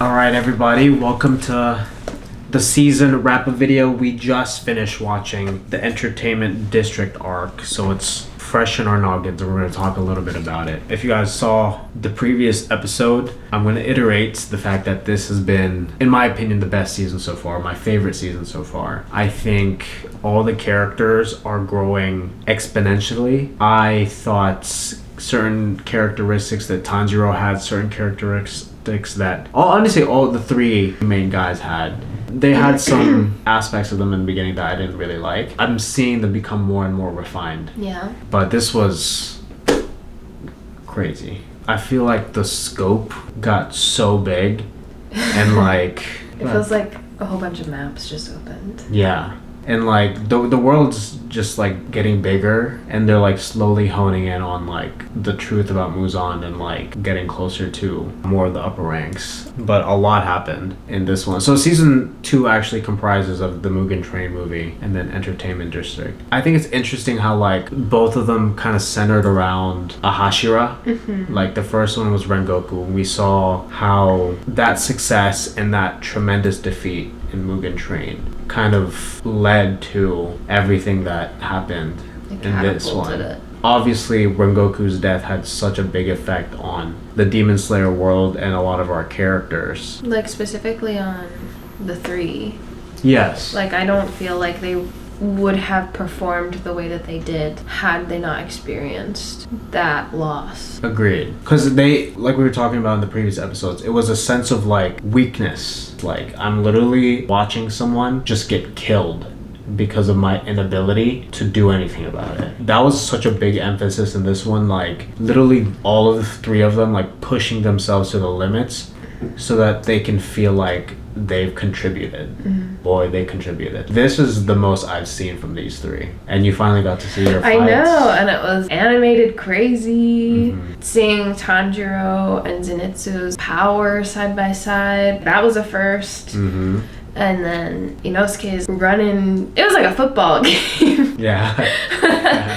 Alright everybody, welcome to the season wrap-up video. We just finished watching the Entertainment District arc, so it's fresh in our noggins and we're going to talk a little bit about it. If you guys saw the previous episode, I'm going to iterate the fact that this has been, in my opinion, the best season so far, my favorite season so far. I think all the characters are growing exponentially. I thought certain characteristics that Tanjiro had, certain characteristics that honestly all the three main guys had. They had some aspects of them in the beginning that I didn't really like. I'm seeing them become more and more refined. Yeah. But this was crazy. I feel like the scope got so big and like... It feels like a whole bunch of maps just opened. Yeah. And like the world's just like getting bigger and they're like slowly honing in on like the truth about Muzan and like getting closer to more of the upper ranks. But a lot happened in this one. So season 2 actually comprises of the Mugen Train movie and then Entertainment District. I think it's interesting how like both of them kind of centered around a Hashira. Mm-hmm. Like the first one was Rengoku. We saw how that success and that tremendous defeat in Mugen Train kind of led to everything that happened in this one. It. Obviously, Rengoku's death had such a big effect on the Demon Slayer world and a lot of our characters. Like specifically on the three. Yes. Like I don't feel like they would have performed the way that they did had they not experienced that loss. Agreed. Because they, like we were talking about in the previous episodes, it was a sense of like weakness. Like I'm literally watching someone just get killed because of my inability to do anything about it. That was such a big emphasis in this one. Like literally all of the three of them like pushing themselves to the limits so that they can feel like they've contributed. Mm-hmm. Boy, they contributed. This is the most I've seen from these three. And you finally got to see your fights. I know, and it was animated crazy. Mm-hmm. Seeing Tanjiro and Zenitsu's power side by side. That was a first. Mm-hmm. And then Inosuke's running. It was like a football game. Yeah.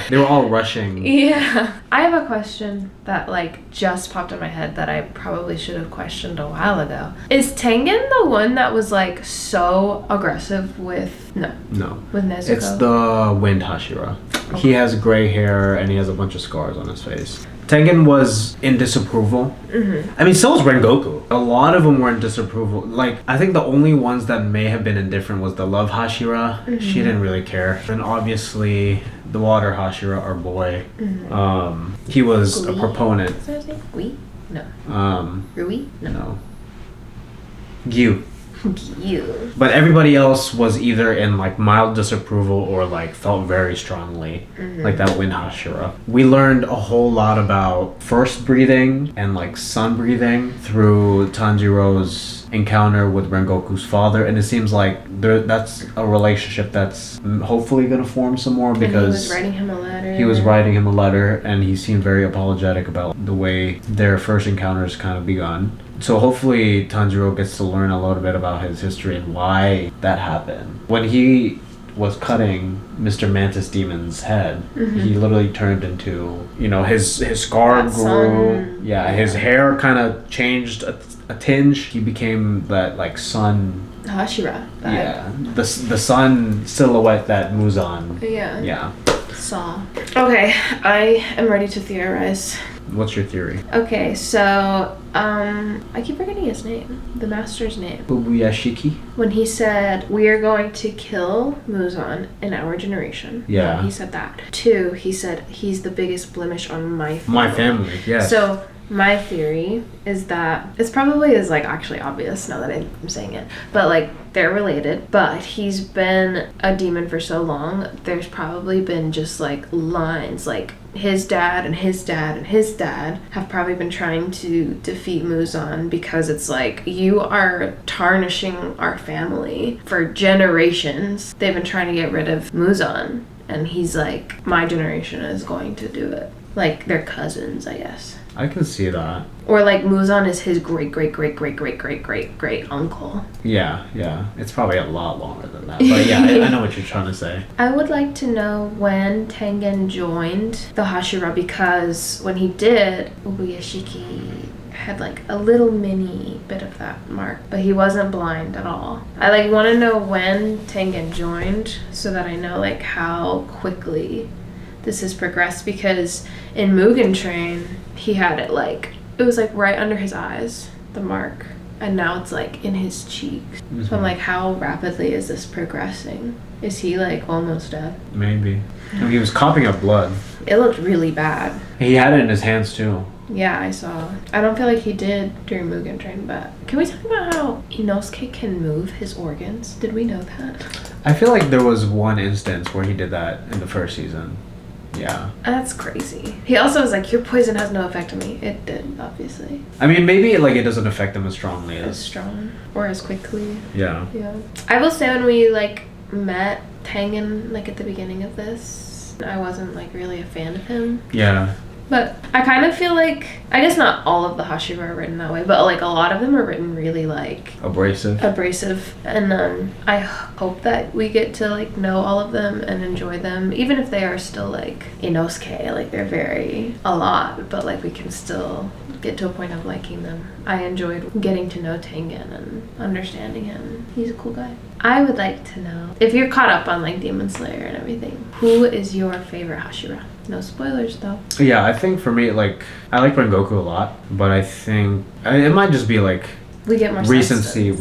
They were all rushing. Yeah. I have a question that like just popped in my head that I probably should have questioned a while ago. Is Tengen the one that was like so aggressive with... No. With Nezuko? It's the Wind Hashira. Okay. He has gray hair and he has a bunch of scars on his face. Tengen was in disapproval. Mm-hmm. I mean, so was Rengoku. A lot of them were in disapproval. Like, I think the only ones that may have been indifferent was the Love Hashira. Mm-hmm. She didn't really care. And obviously, the Water Hashira, our boy, he was a proponent. Is that his name? Gui? No. Rui? No. Gyu. You. But everybody else was either in like mild disapproval or like felt very strongly, like that Wind Hashira. We learned a whole lot about first breathing and like sun breathing through Tanjiro's encounter with Rengoku's father, and it seems like that's a relationship that's hopefully going to form some more because he was writing him a letter. He was writing him a letter and he seemed very apologetic about the way their first encounters kind of begun. So hopefully Tanjiro gets to learn a little bit about his history and why that happened. When he was cutting Mr. Mantis Demon's head, he literally turned into, his scar that grew. Sun. Yeah, his hair kind of changed a tinge. He became that like sun. Hashira. Yeah, the sun silhouette that Muzan. Yeah. Saw. Okay, I am ready to theorize. What's your theory? Okay, so I keep forgetting his name, the master's name. Ubuyashiki? When he said, we are going to kill Muzan in our generation. Yeah. He said that. 2, he said, he's the biggest blemish on my family. My family, yes. So my theory is that it's probably is like actually obvious now that I'm saying it, but like they're related, but he's been a demon for so long, there's probably been just like lines like his dad and his dad and his dad have probably been trying to defeat Muzan because it's like you are tarnishing our family for generations. They've been trying to get rid of Muzan and he's like, my generation is going to do it. Like they're cousins, I guess. I can see that. Or like Muzan is his great uncle. Yeah. It's probably a lot longer than that. But yeah, I know what you're trying to say. I would like to know when Tengen joined the Hashira because when he did, Ubuyashiki had like a little mini bit of that mark, but he wasn't blind at all. I like want to know when Tengen joined so that I know like how quickly this has progressed, because in Mugen Train he had it like, it was like right under his eyes, the mark, and now it's like in his cheeks. So I'm like, how rapidly is this progressing? Is he like almost dead? Maybe. I mean, he was coughing up blood. It looked really bad. He had it in his hands too. Yeah, I saw. I don't feel like he did during Mugen Train, but can we talk about how Inosuke can move his organs? Did we know that? I feel like there was one instance where he did that in the first season. Yeah. That's crazy. He also was like, your poison has no effect on me. It did, obviously. I mean, maybe like it doesn't affect them as strongly As strong. Or as quickly. Yeah. Yeah. I will say when we like met Tengen like at the beginning of this, I wasn't like really a fan of him. Yeah. But I kind of feel like, I guess not all of the Hashira are written that way, but like a lot of them are written really like Abrasive. And I hope that we get to like know all of them and enjoy them, even if they are still like Inosuke, like they're very a lot, but like we can still get to a point of liking them. I enjoyed getting to know Tengen and understanding him. He's a cool guy. I would like to know, if you're caught up on like Demon Slayer and everything, who is your favorite Hashira? No spoilers though. Yeah, I think for me, like, I like Rengoku a lot, but I think it might just be like We get more recency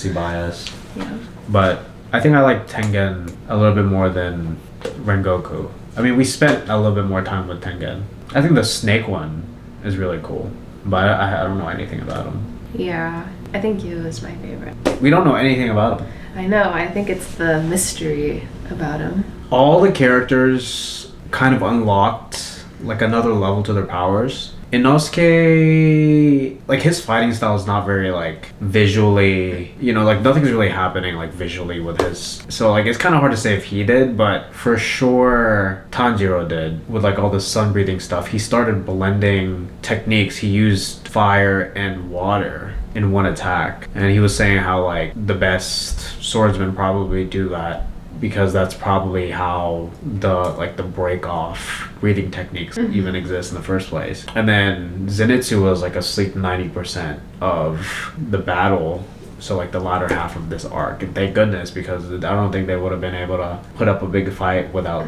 bias. Yeah. But I think I like Tengen a little bit more than Rengoku. I mean, we spent a little bit more time with Tengen. I think the snake one is really cool, but I don't know anything about him. Yeah, I think Yu is my favorite. We don't know anything about him. I know, I think it's the mystery about him. All the characters kind of unlocked like another level to their powers. Inosuke, like his fighting style is not very like visually, you know, like nothing's really happening like visually with his, so like it's kind of hard to say if he did, but for sure Tanjiro did with like all the sun breathing stuff. He started blending techniques. He used fire and water in one attack, and he was saying how like the best swordsmen probably do that because that's probably how the break off breathing techniques even exist in the first place. And then Zenitsu was like asleep 90% of the battle, so like the latter half of this arc. And thank goodness, because I don't think they would have been able to put up a big fight without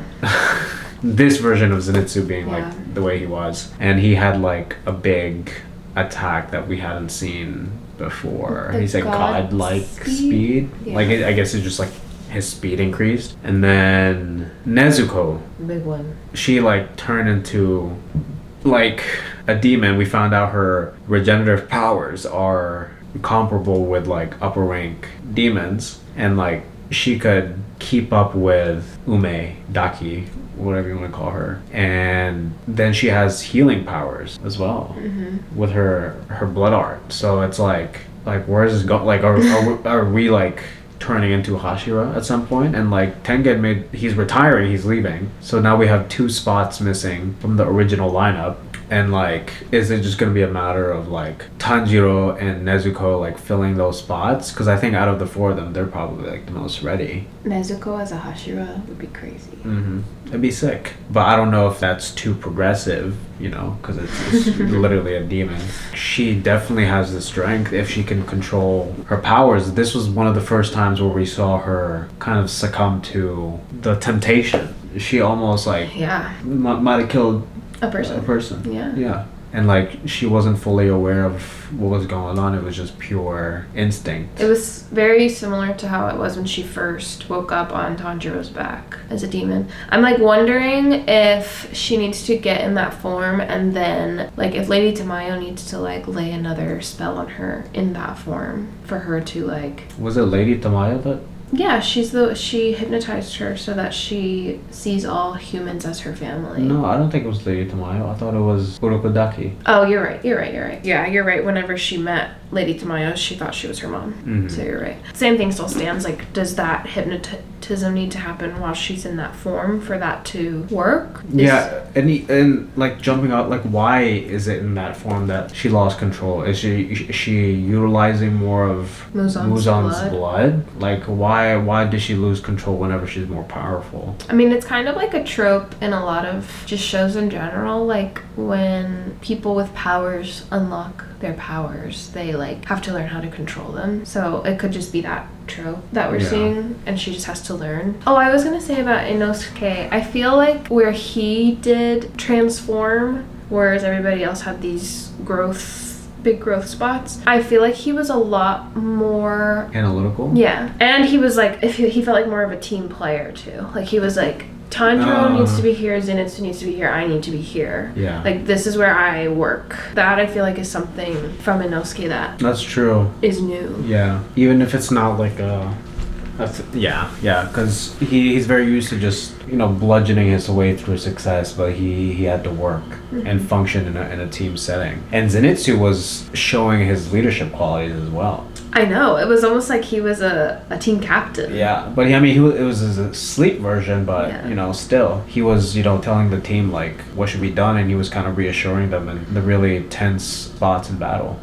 this version of Zenitsu being like the way he was. And he had like a big attack that we hadn't seen before. He said god-like speed. Yeah. Like I guess it's just like his speed increased. And then Nezuko, Big one. she like turned into like a demon. We found out her regenerative powers are comparable with like upper rank demons, and like she could keep up with Ume Daki, whatever you want to call her. And then she has healing powers as well with her blood art. So it's like where is this go? Like are we like turning into Hashira at some point? And like Tengen he's retiring, he's leaving, so now we have 2 spots missing from the original lineup. And like, is it just gonna be a matter of like Tanjiro and Nezuko like filling those spots? Because I think out of the 4 of them, they're probably like the most ready. Nezuko as a Hashira would be crazy. It'd be sick, but I don't know if that's too progressive, you know, because it's literally a demon. She definitely has the strength if she can control her powers. This was one of the first times where we saw her kind of succumb to the temptation. She almost like might have killed a person. Yeah. And like she wasn't fully aware of what was going on. It was just pure instinct. It was very similar to how it was when she first woke up on Tanjiro's back as a demon. I'm like wondering if she needs to get in that form, and then like if Lady Tamayo needs to like lay another spell on her in that form for her to like. Was it Lady Tamayo that? Yeah, she hypnotized her so that she sees all humans as her family. No, I don't think it was Lady Tamayo. I thought it was Urokodaki. Oh, you're right. Yeah, you're right. Whenever she met Lady Tamayo, she thought she was her mom. So you're right. Same thing still stands. Like, does that hypnotism need to happen while she's in that form for that to work? Yeah, and like jumping out, like why is it in that form that she lost control? Is she utilizing more of Muzan's blood? Like why does she lose control whenever she's more powerful? I mean, it's kind of like a trope in a lot of just shows in general, like when people with powers unlock their powers. They like have to learn how to control them. So it could just be that trope that we're seeing, and she just has to learn. Oh, I was gonna say about Inosuke, I feel like where he did transform, whereas everybody else had these big growth spots, I feel like he was a lot more analytical. Yeah, and he was like, if he felt like more of a team player too. Like he was like, Tanjiro needs to be here, Zenitsu needs to be here, I need to be here. Yeah. Like this is where I work. That I feel like is something from Inosuke that's true. is new. Yeah, even if it's not like because he's very used to just bludgeoning his way through success, but he had to work and function in a team setting. And Zenitsu was showing his leadership qualities as well. I know, it was almost like he was a team captain. Yeah, but it was a sleep version, but still he was telling the team like what should be done, and he was kind of reassuring them in the really tense spots in battle.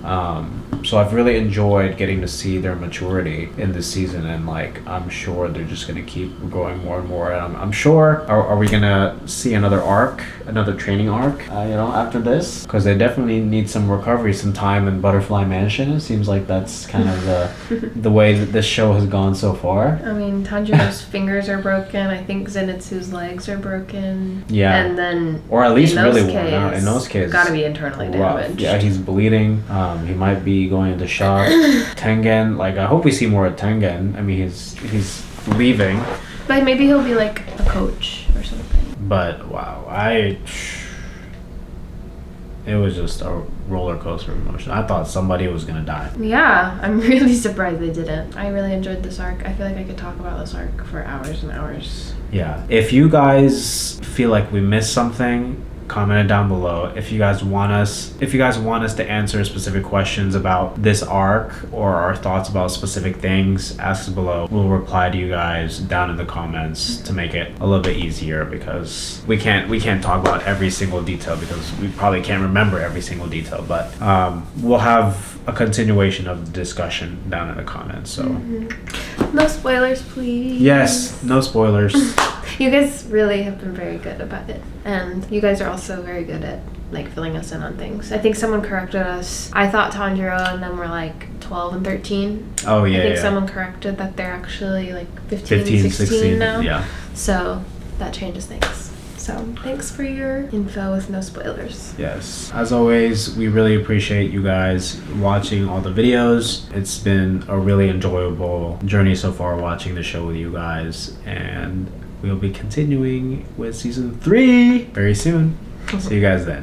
So I've really enjoyed getting to see their maturity in this season, and like I'm sure they're just gonna keep growing more and more. And I'm sure are we gonna see another training arc after this, because they definitely need some recovery, some time in Butterfly Mansion. It seems like that's kind of the way that this show has gone so far. I mean, Tanjiro's fingers are broken. I think Zenitsu's legs are broken. Yeah. And then, or at least really worn out. Inosuke's gotta be internally damaged. Yeah, he's bleeding. He might be going into shock. Tengen, like I hope we see more of Tengen. I mean, he's leaving. But maybe he'll be like a coach or something. But wow, it was just a roller coaster of emotion. I thought somebody was gonna die. Yeah, I'm really surprised they didn't. I really enjoyed this arc. I feel like I could talk about this arc for hours and hours. Yeah. If you guys feel like we missed something, comment it down below. If you guys want us to answer specific questions about this arc or our thoughts about specific things, ask us below. We'll reply to you guys down in the comments to make it a little bit easier, because we can't talk about every single detail, because we probably can't remember every single detail, but we'll have a continuation of the discussion down in the comments. So no spoilers, please. Yes, no spoilers. You guys really have been very good about it, and you guys are also very good at like filling us in on things. I think someone corrected us. I thought Tanjiro and them were like 12 and 13. Oh yeah. I think someone corrected that they're actually like 15 16 now. Yeah. So that changes things. So thanks for your info with no spoilers. Yes. As always, we really appreciate you guys watching all the videos. It's been a really enjoyable journey so far watching the show with you guys, and we'll be continuing with season 3 very soon. See you guys then.